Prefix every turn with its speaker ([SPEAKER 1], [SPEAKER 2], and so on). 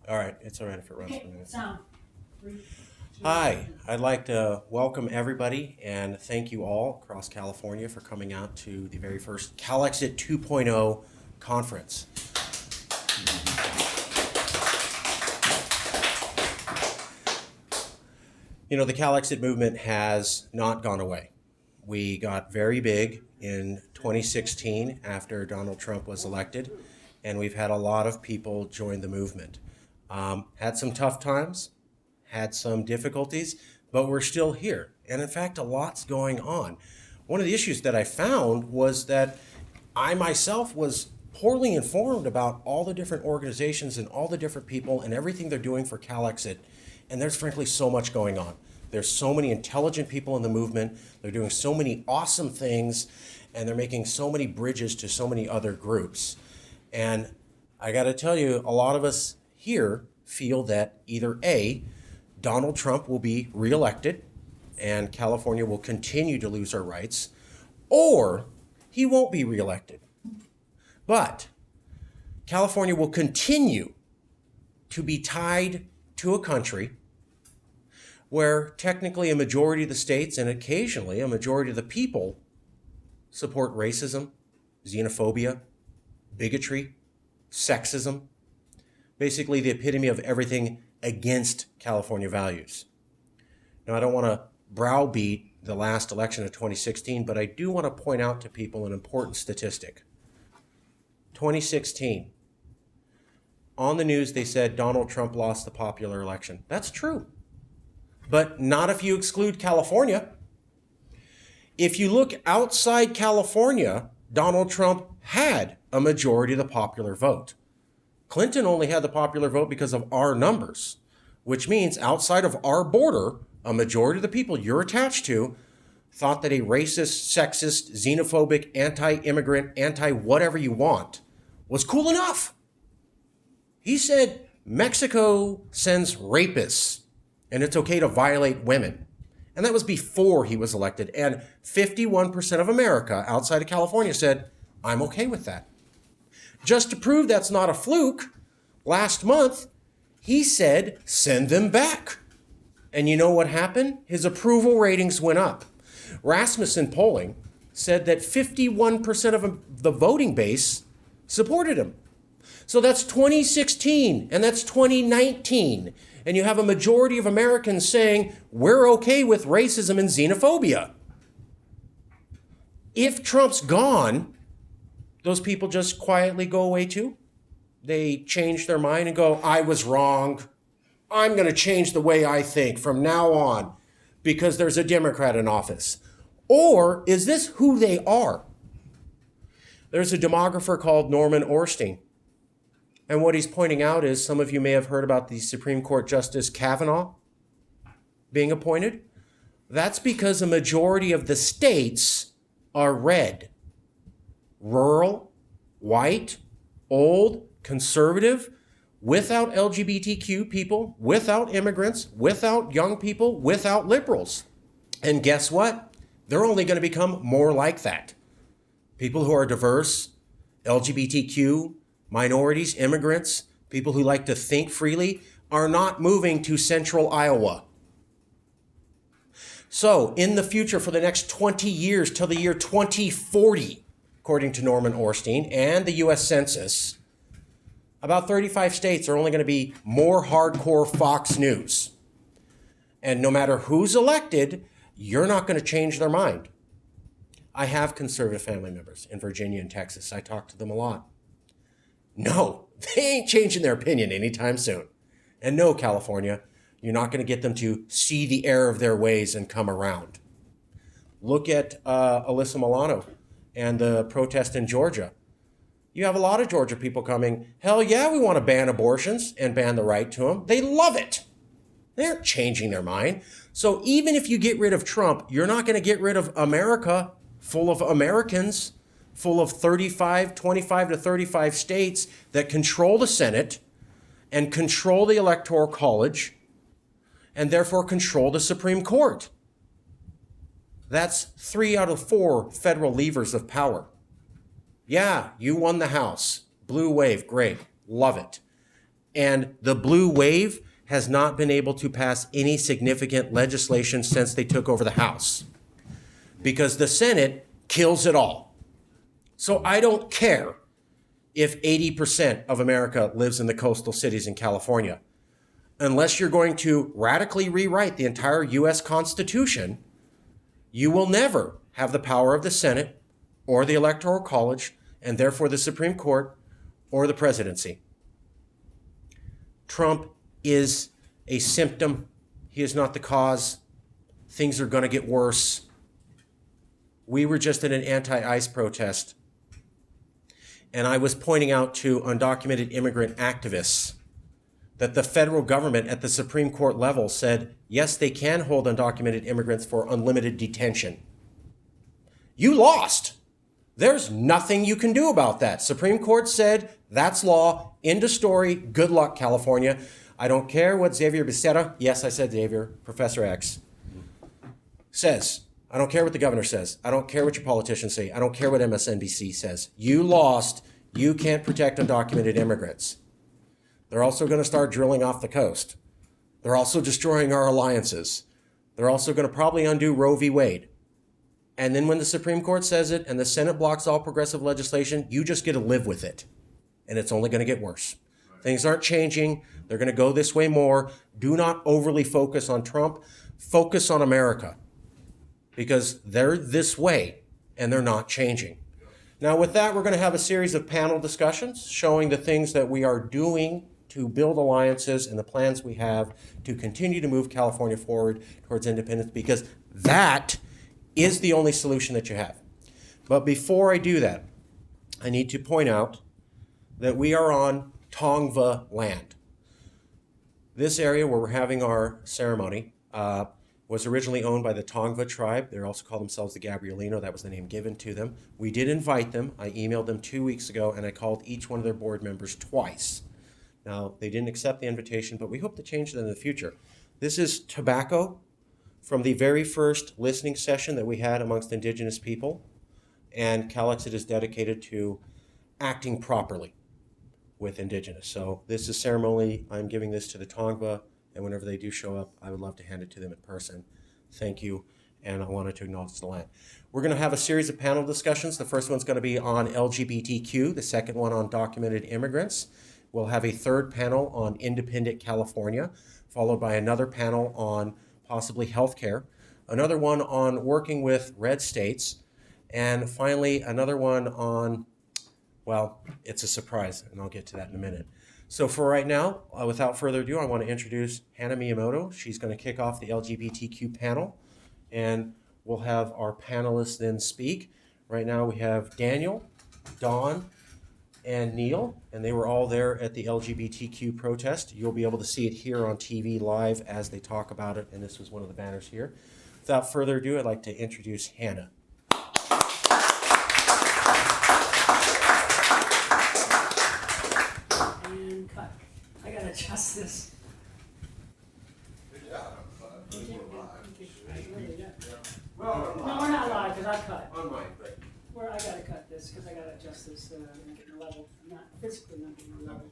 [SPEAKER 1] All right, it's all right if it runs for a
[SPEAKER 2] Okay,
[SPEAKER 1] minute.
[SPEAKER 2] sound. 3, 2,
[SPEAKER 1] Hi, I'd like to welcome everybody and thank you all across California for coming out to the very first Calexit 2.0 conference. You know, the Calexit movement has not gone away. We got very big in 2016 after Donald Trump was elected, and we've had a lot of people join the movement. Had some tough times, had some difficulties, but we're still here. And in fact, a lot's going on. One of the issues that I found was that I myself was poorly informed about all the different organizations and all the different people and everything they're doing for Calexit. And there's frankly so much going on. There's so many intelligent people in the movement. They're doing so many awesome things, and they're making so many bridges to so many other groups. And I got to tell you, a lot of us here feel that either A, Donald Trump will be reelected and California will continue to lose our rights, or he won't be reelected. But California will continue to be tied to a country where technically a majority of the states and occasionally a majority of the people support racism, xenophobia, bigotry, sexism, basically the epitome of everything against California values. Now, I don't want to browbeat the last election of 2016, but I do want to point out to people an important statistic. 2016, on the news they said Donald Trump lost the popular election. That's true, but not if you exclude California. If you look outside California, Donald Trump had a majority of the popular vote. Clinton only had the popular vote because of our numbers, which means outside of our border, a majority of the people you're attached to thought that a racist, sexist, xenophobic, anti-immigrant, anti-whatever you want was cool enough. He said Mexico sends rapists and it's okay to violate women. And that was before he was elected. And 51% of America outside of California said, I'm okay with that. Just to prove that's not a fluke, last month, he said, send them back. And you know what happened? His approval ratings went up. Rasmussen polling said that 51% of the voting base supported him. So that's 2016 and that's 2019. And you have a majority of Americans saying, we're okay with racism and xenophobia. If Trump's gone, those people just quietly go away too. They change their mind and go, I was wrong. I'm going to change the way I think from now on because there's a Democrat in office. Or is this who they are? There's a demographer called Norman Orstein. And what he's pointing out is, some of you may have heard about the Supreme Court Justice Kavanaugh being appointed. That's because a majority of the states are red. Rural, white, old, conservative, without LGBTQ people, without immigrants, without young people, without liberals. And guess what? They're only going to become more like that. People who are diverse, LGBTQ, minorities, immigrants, people who like to think freely, are not moving to central Iowa. So in the future, for the next 20 years till the year 2040, according to Norman Orstein and the US Census, about 35 states are only going to be more hardcore Fox News. And no matter who's elected, you're not going to change their mind. I have conservative family members in Virginia and Texas. I talk to them a lot. No, they ain't changing their opinion anytime soon. And no, California, you're not going to get them to see the error of their ways and come around. Look at Alyssa Milano and the protest in Georgia. You have a lot of Georgia people coming, hell yeah, we want to ban abortions and ban the right to them. They love it. They aren't changing their mind. So even if you get rid of Trump, you're not going to get rid of America full of Americans, full of 25 to 35 states that control the Senate and control the Electoral College and therefore control the Supreme Court. That's 3 out of 4 federal levers of power. Yeah, you won the House. Blue wave, great. Love it. And the blue wave has not been able to pass any significant legislation since they took over the House, because the Senate kills it all. So I don't care if 80% of America lives in the coastal cities in California. Unless you're going to radically rewrite the entire US Constitution, you will never have the power of the Senate or the Electoral College, and therefore the Supreme Court or the presidency. Trump is a symptom. He is not the cause. Things are going to get worse. We were just at an anti-ICE protest, and I was pointing out to undocumented immigrant activists that the federal government at the Supreme Court level said, yes, they can hold undocumented immigrants for unlimited detention. You lost. There's nothing you can do about that. Supreme Court said, that's law, end of story, good luck, California. I don't care what Xavier Becerra, yes, I said Xavier, Professor X, says. I don't care what the governor says. I don't care what your politicians say. I don't care what MSNBC says. You lost. You can't protect undocumented immigrants. They're also going to start drilling off the coast. They're also destroying our alliances. They're also going to probably undo Roe v. Wade. And then when the Supreme Court says it and the Senate blocks all progressive legislation, you just get to live with it. And it's only going to get worse. Things aren't changing. They're going to go this way more. Do not overly focus on Trump. Focus on America, because they're this way and they're not changing. Now, with that, we're going to have a series of panel discussions showing the things that we are doing to build alliances and the plans we have to continue to move California forward towards independence, because that is the only solution that you have. But before I do that, I need to point out that we are on Tongva land. This area where we're having our ceremony was originally owned by the Tongva tribe. They also call themselves the Gabrielino. That was the name given to them. We did invite them. I emailed them 2 weeks ago, and I called each one of their board members twice. Now, they didn't accept the invitation, but we hope to change that in the future. This is tobacco from the very first listening session that we had amongst Indigenous people, and Calexit is dedicated to acting properly with Indigenous. So this is ceremony. I'm giving this to the Tongva, and whenever they do show up, I would love to hand it to them in person. Thank you, and I wanted to acknowledge the land. We're going to have a series of panel discussions. The first one's going to be on LGBTQ, the second one on documented immigrants. We'll have a third panel on independent California, followed by another panel on possibly healthcare, another one on working with red states, and finally another one on, well, it's a surprise, and I'll get to that in a minute. So for right now, without further ado, I want to introduce Hannah Miyamoto. She's going to kick off the LGBTQ panel, and we'll have our panelists then speak. Right now we have Daniel, Dawn, and Neil, and they were all there at the LGBTQ protest. You'll be able to see it here on TV live as they talk about it, and this was one of the banners here. Without further ado, I'd like to introduce Hannah.
[SPEAKER 2] And cut. I gotta adjust this.
[SPEAKER 3] Good job.
[SPEAKER 2] No, we're not live, because I cut.
[SPEAKER 1] On mine, but
[SPEAKER 2] I gotta cut this, because I gotta adjust this, I'm getting a level. I'm not physically not getting a level.